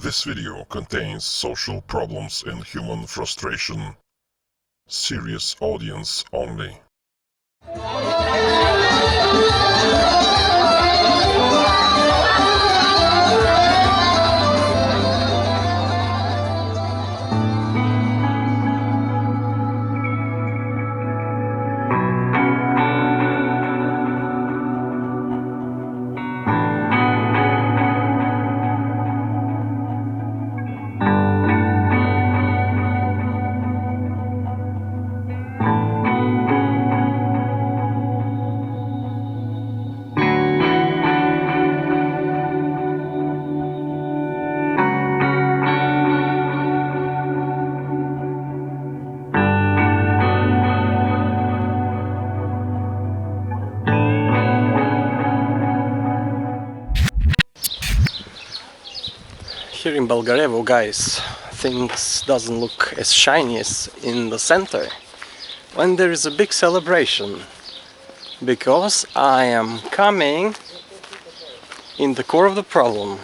This video contains social problems and human frustration. Serious audience only. Here in Bulgarevo, guys, things doesn't look as shiny as in the center when there is a big celebration, because I am coming in the core of the problem,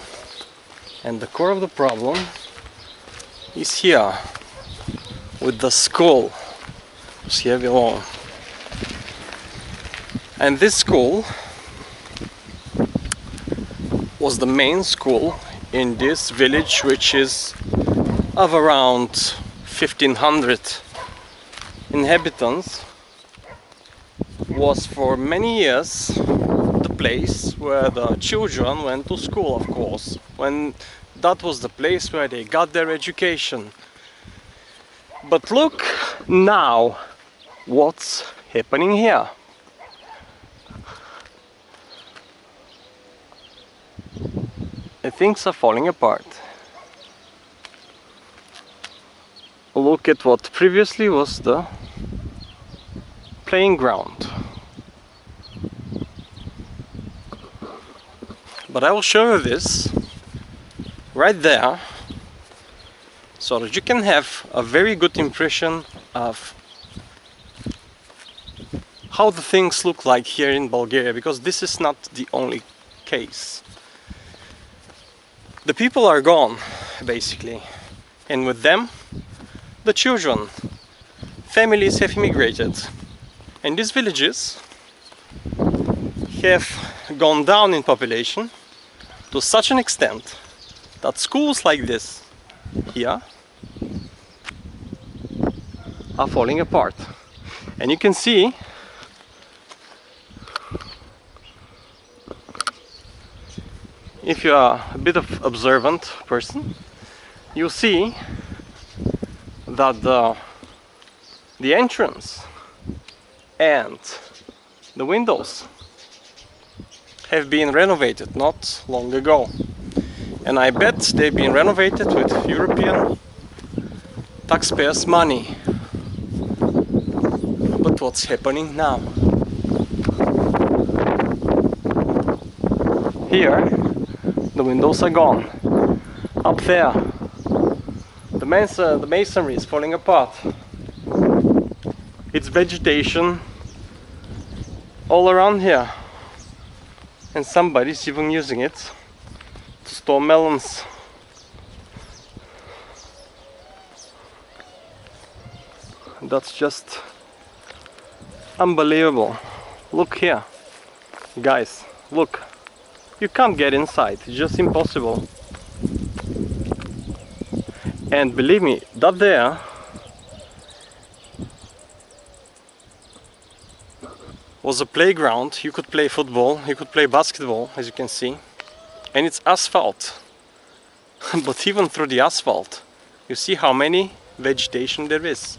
and the core of the problem is here with the school, here below. And this school was the main school in this village, which is of around 1500 inhabitants. Was for many years the place where the children went to school, of course, when that was the place where they got their education. But look now what's happening here. Things are falling apart. Look at what previously was the playing ground. But I will show you this right there, so that you can have a very good impression of how the things look like here in Bulgaria, because this is not the only case. The people are gone, basically, and with them the children. Families have immigrated, and these villages have gone down in population to such an extent that schools like this here are falling apart. And you can see if you are a bit of observant person, you'll see that the entrance and the windows have been renovated not long ago, and I bet they've been renovated with European taxpayers' money. But what's happening now? Here the windows are gone. Up there the masonry is falling apart. It's vegetation all around here, and somebody's even using it to store melons. That's just unbelievable. Look here, guys, look. You can't get inside, it's just impossible. And believe me, that there was a playground. You could play football, you could play basketball, as you can see. And it's asphalt. But even through the asphalt, you see how many vegetation there is.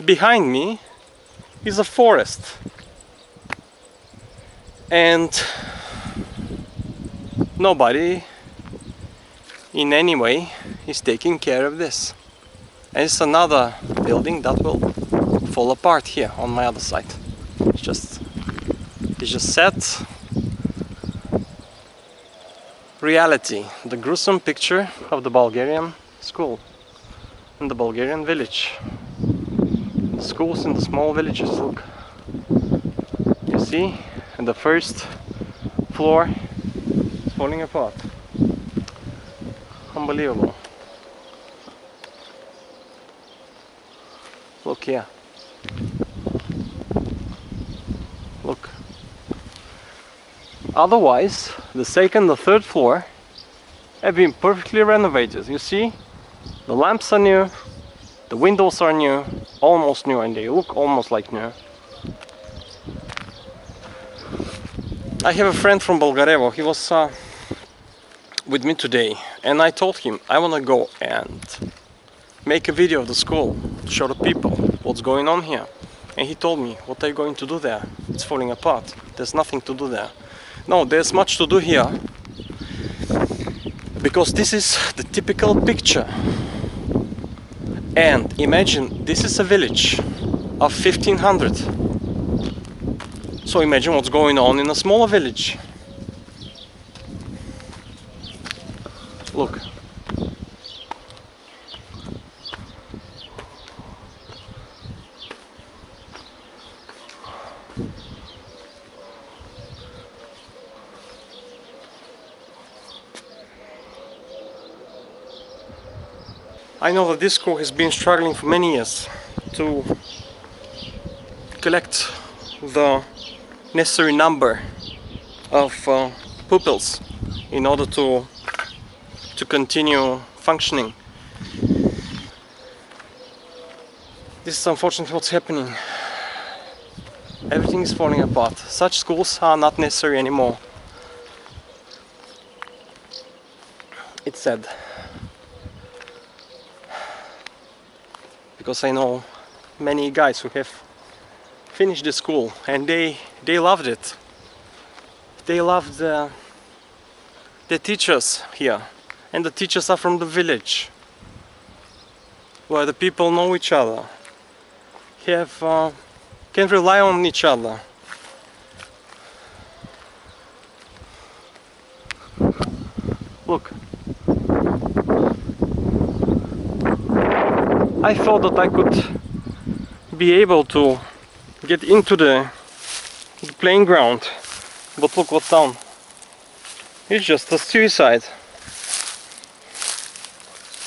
Behind me is a forest. And nobody in any way is taking care of this. And it's another building that will fall apart here on my other side. It's just sad reality, the gruesome picture of the Bulgarian school and the Bulgarian village. The schools in the small villages, look. You see? And the first floor is falling apart. Unbelievable. Look here. Look. Otherwise, the second, the third floor have been perfectly renovated. You see, the lamps are new, the windows are new, almost new, and they look almost like new. I have a friend from Bolgarevo. He was with me today, and I told him I want to go and make a video of the school, show the people what's going on here. And he told me, what are you going to do there? It's falling apart. There's nothing to do there. No, there's much to do here, because this is the typical picture. And imagine, this is a village of 1500. So imagine what's going on in a smaller village. Look. I know that this school has been struggling for many years to collect the necessary number of pupils in order to continue functioning. This is unfortunately what's happening. Everything is falling apart. Such schools are not necessary anymore. It's sad. Because I know many guys who have finished the school and they loved it. They loved the teachers here, and the teachers are from the village where the people know each other, can rely on each other. Look. I thought that I could be able to get into the playing ground, but look what's down. It's just a suicide.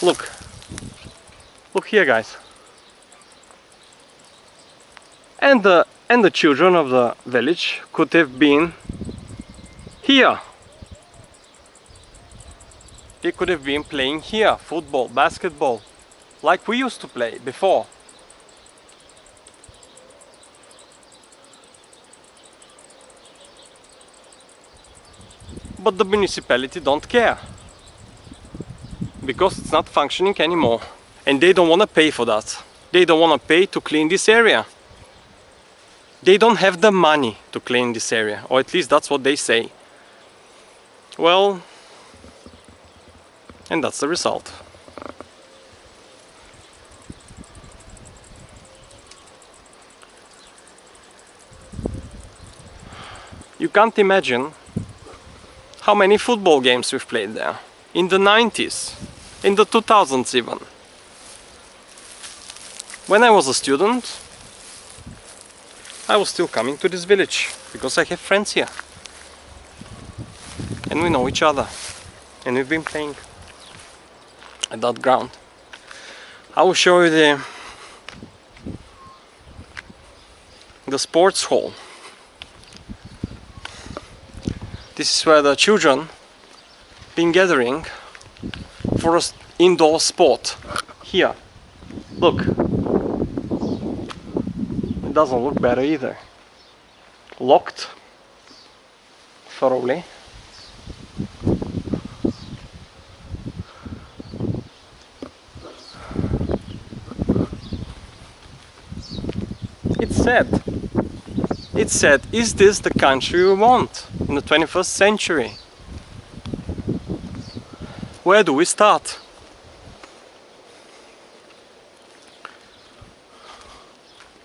Look. Look here, guys. And the children of the village could have been here. They could have been playing here, football, basketball, like we used to play before. But the municipality don't care, because it's not functioning anymore, and they don't want to pay for that. They don't want to pay to clean this area. They don't have the money to clean this area, or at least that's what they say. Well, and that's the result. You can't imagine how many football games we've played there. In the 90s, in the 2000s even. When I was a student, I was still coming to this village because I have friends here. And we know each other. And we've been playing at that ground. I will show you the sports hall. This is where the children been gathering for an indoor sport. Here, look. It doesn't look better either. Locked thoroughly. It's sad. It's sad. Is this the country we want in the 21st century? Where do we start?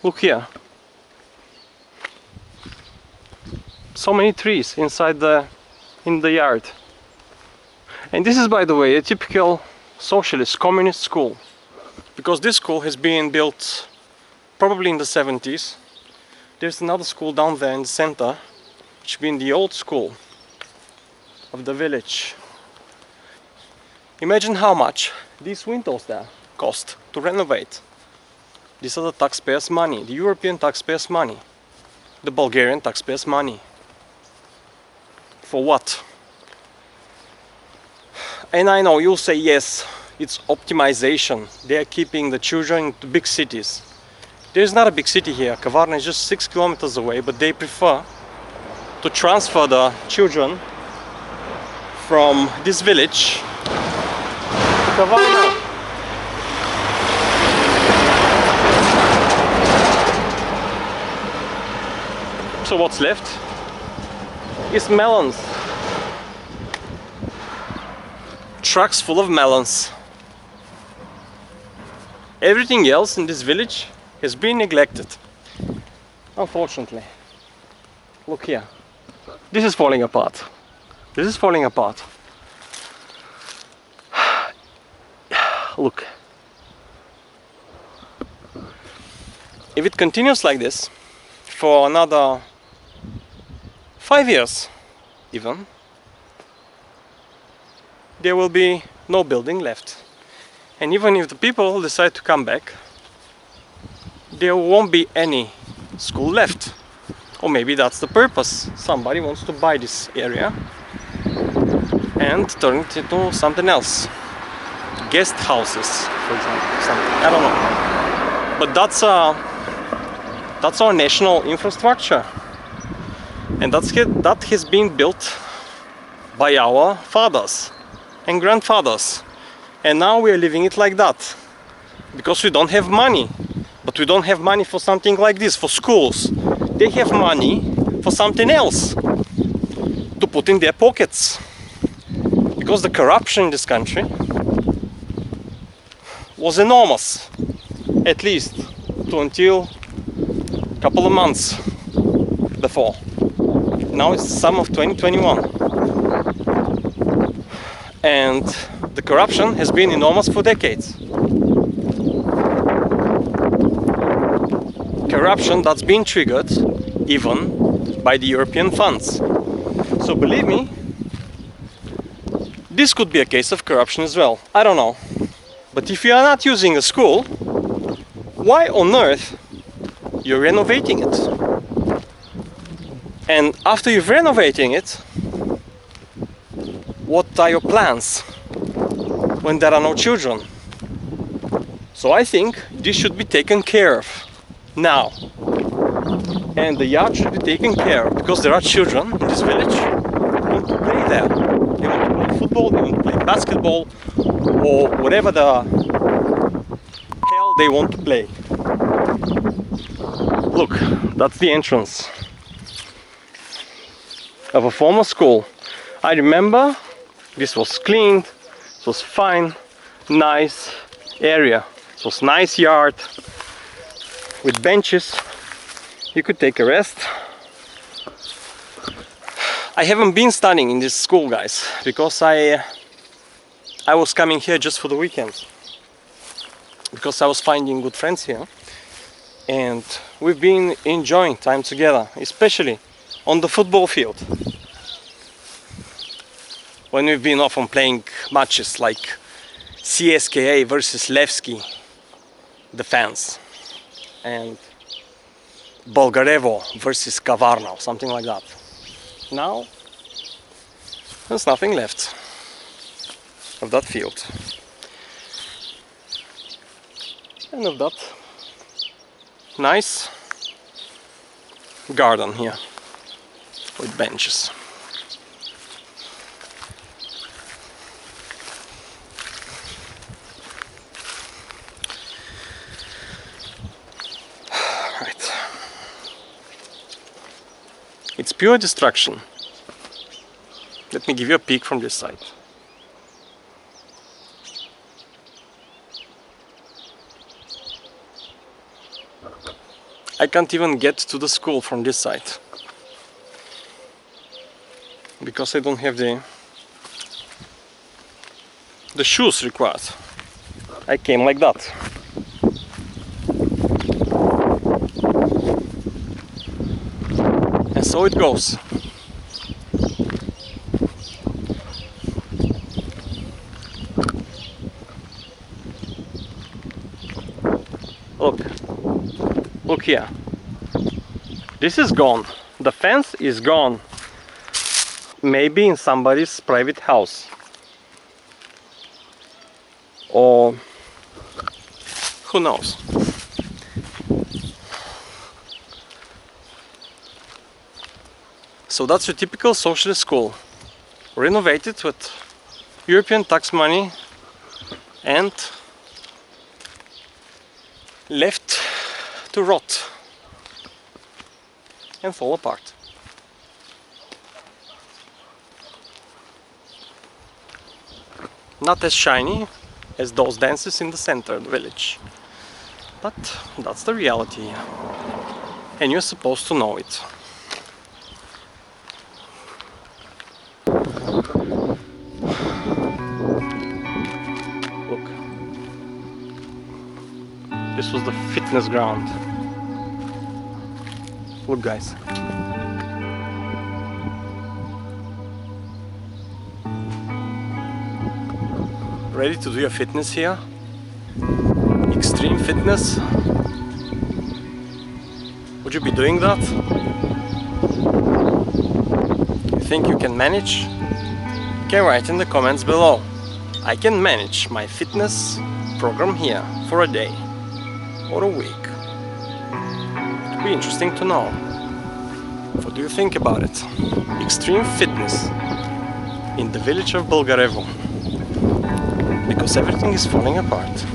Look here. So many trees inside in the yard. And this is, by the way, a typical socialist communist school, because this school has been built probably in the 70s. There's another school down there in the center, which has been the old school of the village. Imagine how much these windows there cost to renovate. These are the taxpayers' money, the European taxpayers' money, the Bulgarian taxpayers' money. For what? And I know you'll say yes, it's optimization. They are keeping the children in the big cities. There's not a big city here. Kavarna is just 6 kilometers away, but they prefer to transfer the children from this village to Kavarna. So what's left is melons. Trucks full of melons. Everything else in this village has been neglected. Unfortunately. Look here. This is falling apart. This is falling apart. Look. If it continues like this for another 5 years even, there will be no building left. And even if the people decide to come back, there won't be any school left. Or maybe that's the purpose. Somebody wants to buy this area and turn it into something else. Guest houses, for example, something. I don't know. But that's our national infrastructure. And that has been built by our fathers and grandfathers. And now we are living it like that. Because we don't have money. But we don't have money for something like this, for schools. They have money for something else to put in their pockets. Because the corruption in this country was enormous. At least until a couple of months before. Now it's the summer of 2021. And the corruption has been enormous for decades. Corruption that's been triggered even by the European funds. So believe me, this could be a case of corruption as well. I don't know. But if you are not using a school, why on earth you're renovating it? And after you've renovating it, what are your plans when there are no children? So I think this should be taken care of now. And the yard should be taken care of because there are children in this village who want to play there. They want to play football, they want to play basketball, or whatever the hell they want to play. Look, that's the entrance of a former school. I remember this was cleaned, it was fine, nice area. It was nice yard with benches. You could take a rest. I haven't been studying in this school, guys, because I was coming here just for the weekends. Because I was finding good friends here. And we've been enjoying time together, especially on the football field. When we've been often playing matches like CSKA versus Levski, the fans, and Bulgarevo versus Kavarna, or something like that. Now, there's nothing left of that field. And of that nice garden here with benches. Right. It's pure destruction. Let me give you a peek from this side. I can't even get to the school from this side because I don't have the shoes required. I came like that. And so it goes. Look here. This is gone. The fence is gone. Maybe in somebody's private house. Or who knows? So that's your typical socialist school. Renovated with European tax money and left to rot and fall apart. Not as shiny as those dances in the center of the village, but that's the reality, and you're supposed to know it. Look, this was the fitness ground. Look, guys. Ready to do your fitness here? Extreme fitness? Would you be doing that? You think you can manage? You can write in the comments below. I can manage my fitness program here for a day or a week. It would be interesting to know. What do you think about it? Extreme fitness in the village of Bolgarevo. Because everything is falling apart.